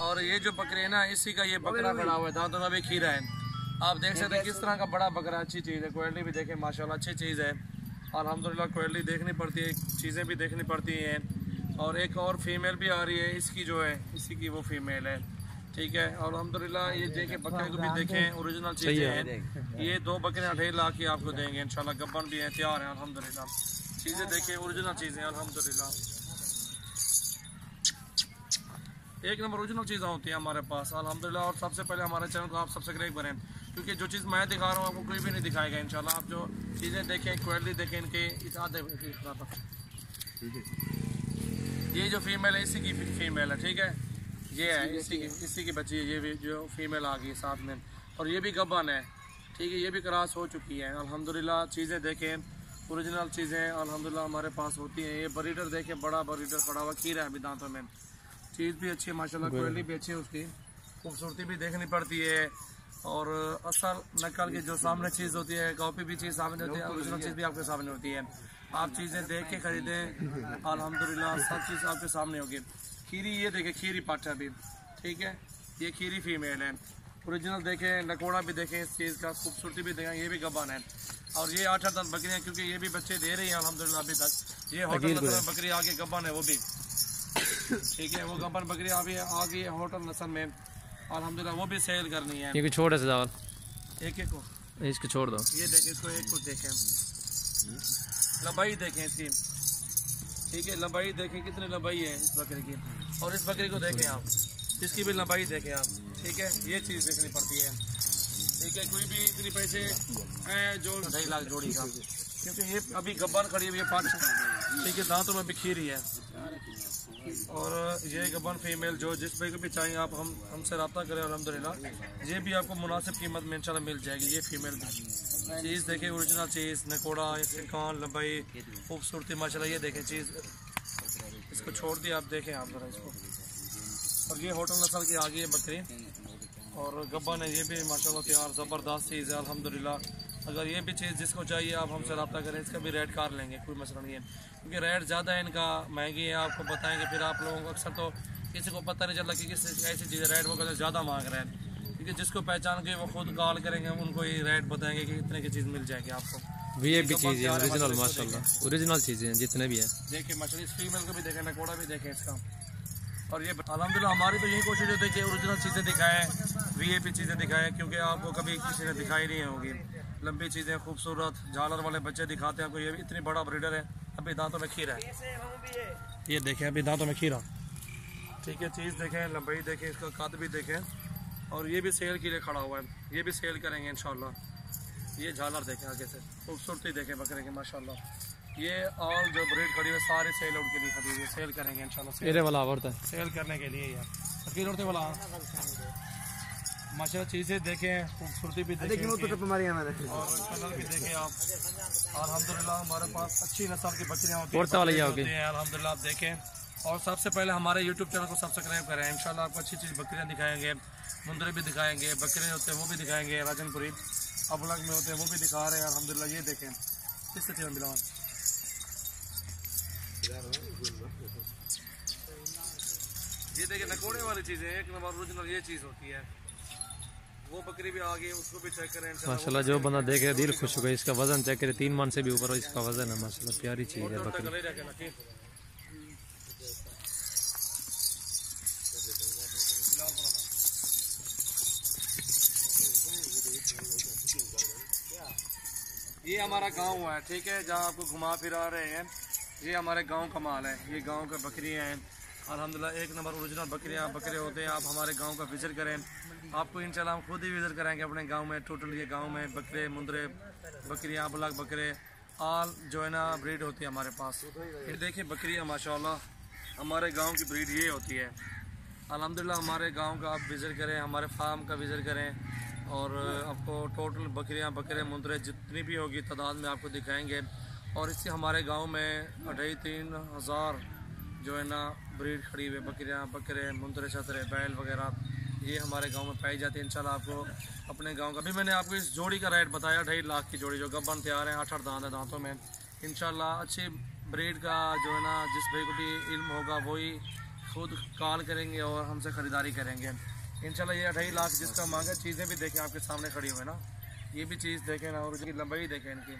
और ये जो बकरे है ना, इसी का ये बकरा खड़ा हुआ है, दांतों में भी खीरा है। आप देख सकते हैं किस तरह का बड़ा बकरा, अच्छी चीज़ है। क्वालिटी भी देखें माशाल्लाह अच्छी चीज़ है। अल्हम्दुलिल्लाह क्वालिटी देखनी पड़ती है, चीज़ें भी देखनी पड़ती हैं। और एक और फीमेल भी आ रही है, इसकी जो है इसी की वो फीमेल है, ठीक है। और अल्हम्दुलिल्लाह ये देखें, बकरे को भी देखें, ओरिजिनल चीज़ें हैं। ये 2 बकरे 2.5 लाख की आपको देंगे इंशाल्लाह। गब्बन भी हैं, तैयार हैं अल्हम्दुलिल्लाह। चीज़ें देखें, ओरिजिनल चीज़ें अल्हम्दुलिल्लाह, एक नंबर ओरिजिनल चीज़ें होती हैं हमारे पास अल्हम्दुलिल्लाह। और सबसे पहले हमारे चैनल को आप सब्सक्राइब करें, क्योंकि जो चीज़ मैं दिखा रहा हूँ आपको कोई भी नहीं दिखाएगा इंशाल्लाह। आप जो चीज़ें देखें, क्वालिटी देखें इनके। ये जो फीमेल है इसी की फीमेल है, ठीक है। ये है इसी की बच्ची है, ये भी जो फीमेल आ गई साथ में। और ये भी गब्बन है, ठीक है। ये भी क्रॉस हो चुकी है अल्हम्दुलिल्लाह। चीज़ें देखें, ओरिजिनल चीज़ें अल्हम्दुलिल्लाह हमारे पास होती हैं। ये ब्रीडर देखें, बड़ा ब्रीडर खड़ा हुआ, खीरा है अभी दांतों में। चीज़ भी अच्छी है माशाल्लाह, क्वालिटी भी अच्छी है, उसकी खूबसूरती भी देखनी पड़ती है। और असल नकल की जो सामने चीज़ होती है, कॉपी भी चीज़ सामने होती है, ओरिजिनल चीज़ भी आपके सामने होती है। आप चीज़ें देख के ख़रीदें अल्हम्दुलिल्लाह, सब चीज़ आपके सामने होगी। खीरी ये देखें, खीरी पाठा भी, ठीक है। ये खीरी फीमेल है, ओरिजिनल देखें, नकोड़ा भी देखें, इस चीज़ का खूबसूरती भी देखें। ये भी गब्बन है। और ये 8 दंत बकरियाँ, क्योंकि ये भी बच्चे दे रही हैं अल्हम्दुलिल्लाह अभी तक। ये होटल नस्ल बकरी आगे गब्बन है वो भी, ठीक है। वो गब्बन बकरी अभी आ गई है होटल नस्ल में अल्हम्दुलिल्लाह, वो भी सेल करनी है। ये छोड़ है एक को इसको छोड़ दो। ये देखें, इसको एक को देखें, लंबाई देखें इसकी, ठीक है। लंबाई देखें, कितनी लंबाई है इस बकरी की। और इस बकरी को देखें आप, इसकी भी लंबाई देखें आप, ठीक है। ये चीज़ देखनी पड़ती है, ठीक है। कोई भी इतनी पैसे जो 2.5 लाख जोड़ी का, क्योंकि ये अभी गब्बन खड़ी हुई है 5, ठीक है। दांतों में बिखी रही है। और ये गब्बन फीमेल जो जिस भाई को भी चाहिए आप हमसे रब्ता करें अल्हम्दुलिल्लाह। ये भी आपको मुनासिब कीमत में इंशाल्लाह मिल जाएगी। ये फीमेल चीज़ देखें, ओरिजिनल चीज़, नकोड़ा, इसके कान, लंबाई, खूबसूरती माशाल्लाह। ये देखें चीज़, इसको छोड़ दिया आप, देखें आप ज़रा इसको। और ये होटल नस्ल की आ गई है बकरी, और गब्बन है ये भी माशाल्लाह तैयार, ज़बरदस्त चीज़ है अल्हम्दुलिल्लाह। अगर ये भी चीज़ जिसको चाहिए आप हमसे रब्ता करें, इसका भी रेट कार लेंगे, कोई मसला नहीं है। क्योंकि रेट ज़्यादा है इनका, महंगी है, आपको बताएंगे फिर आप लोगों को अक्सर तो किसी को पता नहीं चलता कि किस ऐसी चीज़ रेट वो कहते ज़्यादा मांग रहे हैं। क्योंकि जिसको पहचान के वो खुद कॉल करेंगे, उनको ये रेट बताएंगे कि इतने की चीज़ मिल जाएगी आपको। ये भी चीज़ है ओरिजिनल माशाल्लाह, ओरिजिनल चीज़ें हैं जितने भी हैं। देखिए माशाल्लाह, इस फीमेल को भी देखें, नकोड़ा भी देखें इसका। और ये अल्हम्दुलिल्लाह हमारी तो यही कोशिश होती है कि ओरिजिनल चीज़ें दिखाएँ, वीआईपी चीज़ें दिखाएँ, क्योंकि आपको कभी किसी ने दिखाई नहीं होगी। लंबी चीज़ें, खूबसूरत झालर वाले बच्चे दिखाते हैं आपको। ये भी इतनी बड़ा ब्रीडर है, अभी दांतों में खीरा है, ये देखें अभी दांतों में खीरा, ठीक है। चीज़ देखें, लंबाई देखें, इसका कद भी देखें। और ये भी सेल के लिए खड़ा हुआ है, ये भी सेल करेंगे इंशाल्लाह। ये झालर देखें आगे से, खूबसूरती देखें बकरे की माशाल्लाह। ये ऑल जो ब्रीड खड़ी हुई सारे सेल आउट के लिए खड़ी हुई, सेल करेंगे इंशाल्लाह। वाला है सेल करने के लिए यार, अकील उड़ते वाला माशाल्लाह। चीज़ें देखें, खूबसूरती भी देखें, और कलर भी देखें आप। अल्हम्दुलिल्लाह हमारे पास अच्छी नस्ल की बकरियाँ होती हैं अल्हम्दुलिल्लाह, आप देखें। और सबसे पहले हमारे यूट्यूब चैनल को सब्सक्राइब करें, इंशाल्लाह आपको अच्छी चीज़ बकरियाँ दिखाएंगे, मुंदरे भी दिखाएंगे, बकरे होते हैं वो भी दिखाएंगे, राजनपुरी अबलग में होते हैं वो भी दिखा रहे हैं अल्हम्दुलिल्लाह। ये देखें किस तरह मिला, ये देखें नकोड़े वाली चीज़ें, एक नंबर ओरिजिनल ये चीज़ होती है। वो बकरी भी आ गई, उसको भी चेक करें माशाल्लाह। जो बंदा देखे दिल खुश हो गया। इसका वजन चेक करे, 3 मन से भी ऊपर इसका वजन है माशाल्लाह, प्यारी चीज़ है बकरी। ये हमारा गांव है, ठीक है, जहां आपको घुमा फिरा रहे हैं। ये हमारे गांव का माल है, ये गांव का बकरियां हैं अल्हम्दुलिल्लाह। एक नंबर ओरिजिनल बकरे होते हैं। आप हमारे गांव का विजिट करें, आपको इंशाल्लाह हम खुद ही विजिट कराएंगे अपने गांव में। टोटल ये गांव में बकरे, मुंदरे, बकरियां, अबलग बकरे, आल जो है ना ब्रीड होती है हमारे पास। ये देखिए बकरियां माशाल्लाह हमारे गांव की ब्रीड ये होती है अल्हम्दुलिल्लाह। हमारे गांव का आप विजिट करें, हमारे फार्म का विजिट करें, और आपको टोटल बकरियां, बकरे, मुंदरे जितनी भी होगी तादाद में आपको दिखाएंगे। और इससे हमारे गांव में 2,500 जो है ना ब्रीड खड़ी हुई बकरियां, बकरे, मुंदरे, छतरे, बैल वगैरह ये हमारे गांव में पाई जाती है। इंशाल्लाह आपको अपने गांव का भी मैंने आपको इस जोड़ी का रेट बताया, 2.5 लाख की जोड़ी, जो गब्बन तैयार है, 8 दांत है दांतों में। इंशाल्लाह अच्छी ब्रीड का जो है ना, जिस भाई को भी इल्म होगा वही खुद कॉल करेंगे और हमसे ख़रीदारी करेंगे इंशाल्लाह। ये 2.5 लाख जिसका मांगा, चीज़ें भी देखें आपके सामने खड़ी हुई है ना, ये भी चीज़ देखें ना, और इसकी लंबाई देखें इनकी।